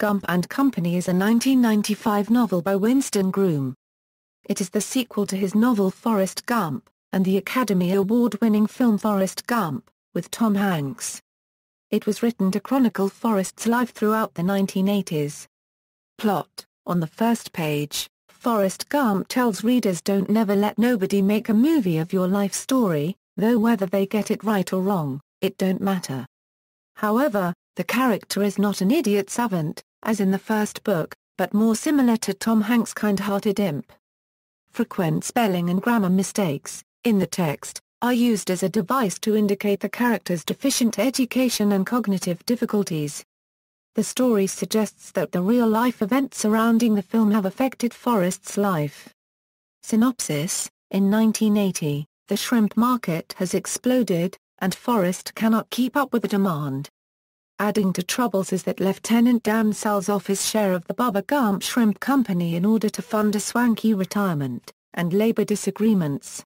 Gump and Company is a 1995 novel by Winston Groom. It is the sequel to his novel Forrest Gump, and the Academy Award-winning film Forrest Gump, with Tom Hanks. It was written to chronicle Forrest's life throughout the 1980s. Plot: on the first page, Forrest Gump tells readers don't never let nobody make a movie of your life story, though whether they get it right or wrong, it don't matter. However, the character is not an idiot savant, as in the first book, but more similar to Tom Hanks' kind-hearted imp. Frequent spelling and grammar mistakes, in the text, are used as a device to indicate the character's deficient education and cognitive difficulties. The story suggests that the real-life events surrounding the film have affected Forrest's life. Synopsis: in 1980, the shrimp market has exploded, and Forrest cannot keep up with the demand. Adding to troubles is that Lieutenant Dan sells off his share of the Bubba Gump Shrimp Company in order to fund a swanky retirement, and labor disagreements.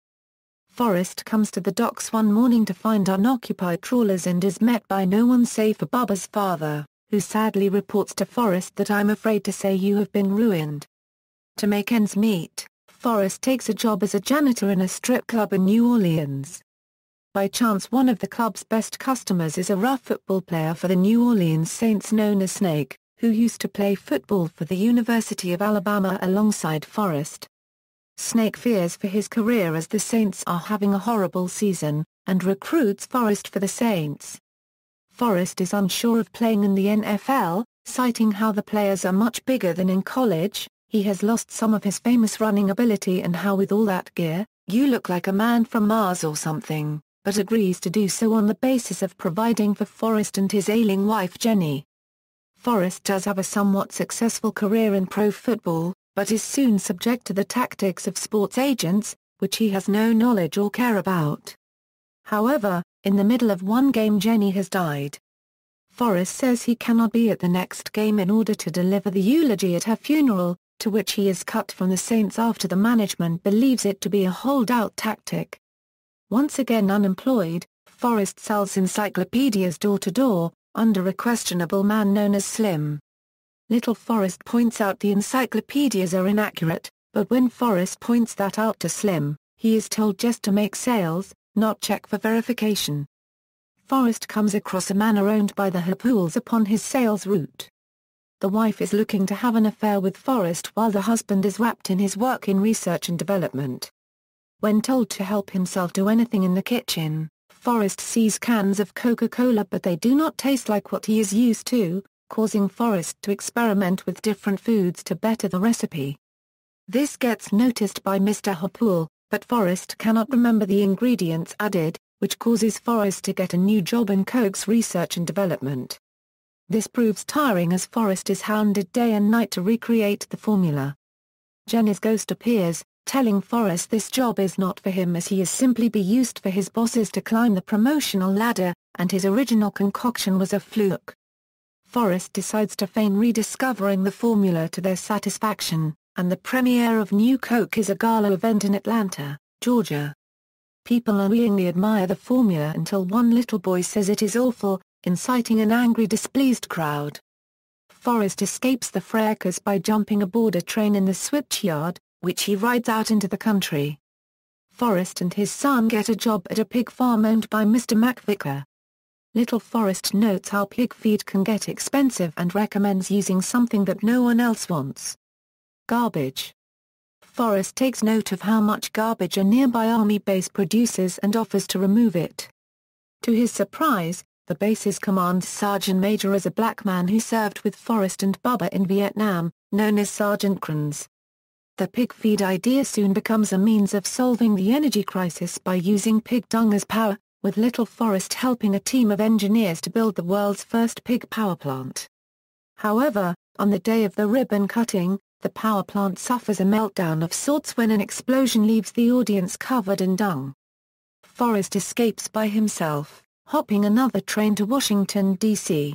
Forrest comes to the docks one morning to find unoccupied trawlers and is met by no one save for Bubba's father, who sadly reports to Forrest that "I'm afraid to say you have been ruined." To make ends meet, Forrest takes a job as a janitor in a strip club in New Orleans. By chance one of the club's best customers is a rough football player for the New Orleans Saints known as Snake, who used to play football for the University of Alabama alongside Forrest. Snake fears for his career as the Saints are having a horrible season, and recruits Forrest for the Saints. Forrest is unsure of playing in the NFL, citing how the players are much bigger than in college, he has lost some of his famous running ability and how with all that gear, you look like a man from Mars or something, but agrees to do so on the basis of providing for Forrest and his ailing wife Jenny. Forrest does have a somewhat successful career in pro football, but is soon subject to the tactics of sports agents, which he has no knowledge or care about. However, in the middle of one game Jenny has died. Forrest says he cannot be at the next game in order to deliver the eulogy at her funeral, to which he is cut from the Saints after the management believes it to be a holdout tactic. Once again unemployed, Forrest sells encyclopedias door-to-door, under a questionable man known as Slim. Little Forrest points out the encyclopedias are inaccurate, but when Forrest points that out to Slim, he is told just to make sales, not check for verification. Forrest comes across a manor owned by the Hopools upon his sales route. The wife is looking to have an affair with Forrest while the husband is wrapped in his work in research and development. When told to help himself to anything in the kitchen, Forrest sees cans of Coca-Cola but they do not taste like what he is used to, causing Forrest to experiment with different foods to better the recipe. This gets noticed by Mr. Hopool, but Forrest cannot remember the ingredients added, which causes Forrest to get a new job in Coke's research and development. This proves tiring as Forrest is hounded day and night to recreate the formula. Jenny's ghost appears, telling Forrest this job is not for him as he is simply be used for his bosses to climb the promotional ladder, and his original concoction was a fluke. Forrest decides to feign rediscovering the formula to their satisfaction, and the premiere of New Coke is a gala event in Atlanta, Georgia. People unwillingly admire the formula until one little boy says it is awful, inciting an angry displeased crowd. Forrest escapes the fracas by jumping aboard a train in the switchyard, which he rides out into the country. Forrest and his son get a job at a pig farm owned by Mr. McVicker. Little Forrest notes how pig feed can get expensive and recommends using something that no one else wants: garbage. Forrest takes note of how much garbage a nearby army base produces and offers to remove it. To his surprise, the base's command sergeant major is a black man who served with Forrest and Bubba in Vietnam, known as Sergeant Kranz. The pig feed idea soon becomes a means of solving the energy crisis by using pig dung as power, with Little Forrest helping a team of engineers to build the world's first pig power plant. However, on the day of the ribbon cutting, the power plant suffers a meltdown of sorts when an explosion leaves the audience covered in dung. Forrest escapes by himself, hopping another train to Washington, D.C.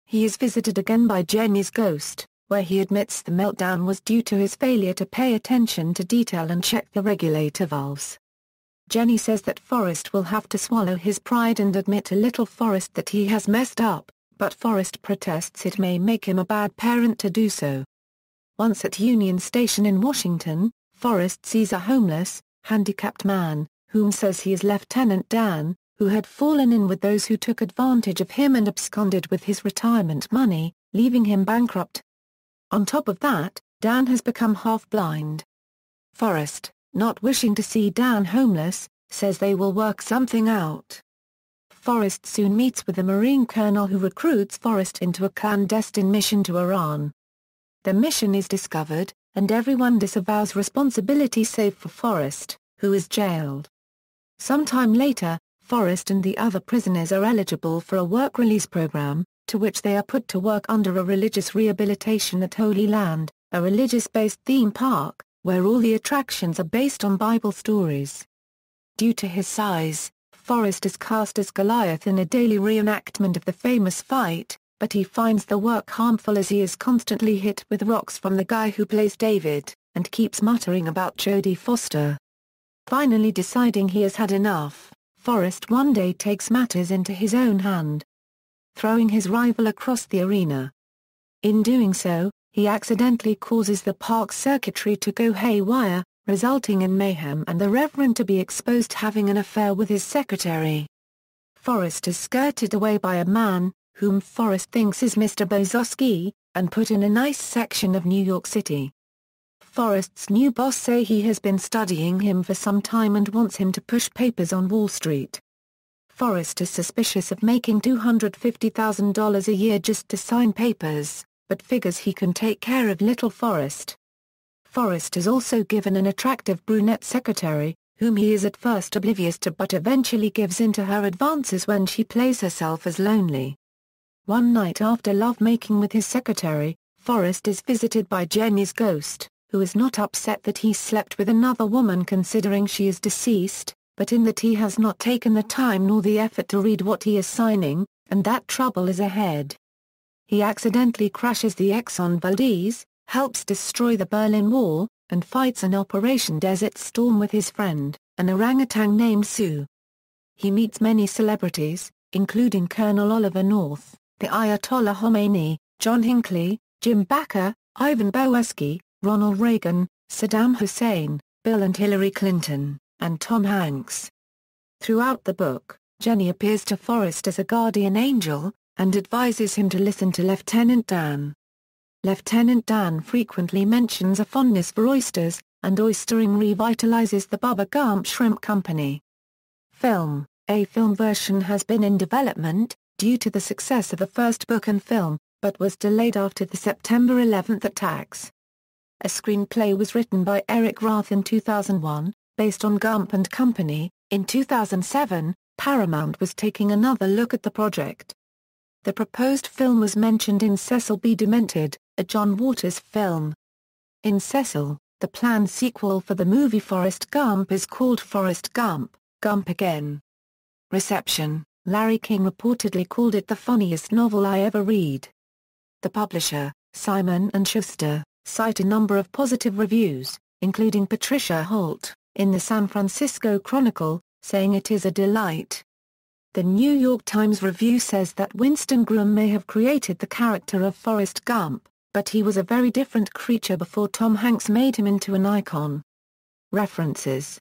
He is visited again by Jenny's ghost, where he admits the meltdown was due to his failure to pay attention to detail and check the regulator valves. Jenny says that Forrest will have to swallow his pride and admit to Little Forrest that he has messed up, but Forrest protests it may make him a bad parent to do so. Once at Union Station in Washington, Forrest sees a homeless, handicapped man, whom says he is Lieutenant Dan, who had fallen in with those who took advantage of him and absconded with his retirement money, leaving him bankrupt. On top of that, Dan has become half-blind. Forrest, not wishing to see Dan homeless, says they will work something out. Forrest soon meets with a Marine colonel who recruits Forrest into a clandestine mission to Iran. The mission is discovered, and everyone disavows responsibility save for Forrest, who is jailed. Sometime later, Forrest and the other prisoners are eligible for a work release program, to which they are put to work under a religious rehabilitation at Holy Land, a religious-based theme park, where all the attractions are based on Bible stories. Due to his size, Forrest is cast as Goliath in a daily reenactment of the famous fight, but he finds the work harmful as he is constantly hit with rocks from the guy who plays David, and keeps muttering about Jodie Foster. Finally deciding he has had enough, Forrest one day takes matters into his own hand, throwing his rival across the arena. In doing so, he accidentally causes the park's circuitry to go haywire, resulting in mayhem and the Reverend to be exposed having an affair with his secretary. Forrest is skirted away by a man, whom Forrest thinks is Mr. Bozowski, and put in a nice section of New York City. Forrest's new boss say he has been studying him for some time and wants him to push papers on Wall Street. Forrest is suspicious of making $250,000 a year just to sign papers, but figures he can take care of little Forrest. Forrest is also given an attractive brunette secretary, whom he is at first oblivious to but eventually gives in to her advances when she plays herself as lonely. One night after love-making with his secretary, Forrest is visited by Jenny's ghost, who is not upset that he slept with another woman considering she is deceased, but in that he has not taken the time nor the effort to read what he is signing, and that trouble is ahead. He accidentally crashes the Exxon Valdez, helps destroy the Berlin Wall, and fights an Operation Desert Storm with his friend, an orangutan named Sue. He meets many celebrities, including Colonel Oliver North, the Ayatollah Khomeini, John Hinckley, Jim Bakker, Ivan Boesky, Ronald Reagan, Saddam Hussein, Bill and Hillary Clinton, and Tom Hanks. Throughout the book, Jenny appears to Forrest as a guardian angel, and advises him to listen to Lieutenant Dan. Lieutenant Dan frequently mentions a fondness for oysters, and oystering revitalizes the Bubba Gump Shrimp Company. A film version has been in development, due to the success of the first book and film, but was delayed after the September 11 attacks. A screenplay was written by Eric Roth in 2001, based on Gump and Company. In 2007, Paramount was taking another look at the project. The proposed film was mentioned in Cecil B. Demented, a John Waters film. In Cecil, the planned sequel for the movie Forrest Gump is called Forrest Gump, Gump Again. Reception: Larry King reportedly called it the funniest novel I ever read. The publisher, Simon & Schuster, cite a number of positive reviews, including Patricia Holt, in the San Francisco Chronicle, saying it is a delight. The New York Times review says that Winston Groom may have created the character of Forrest Gump, but he was a very different creature before Tom Hanks made him into an icon. References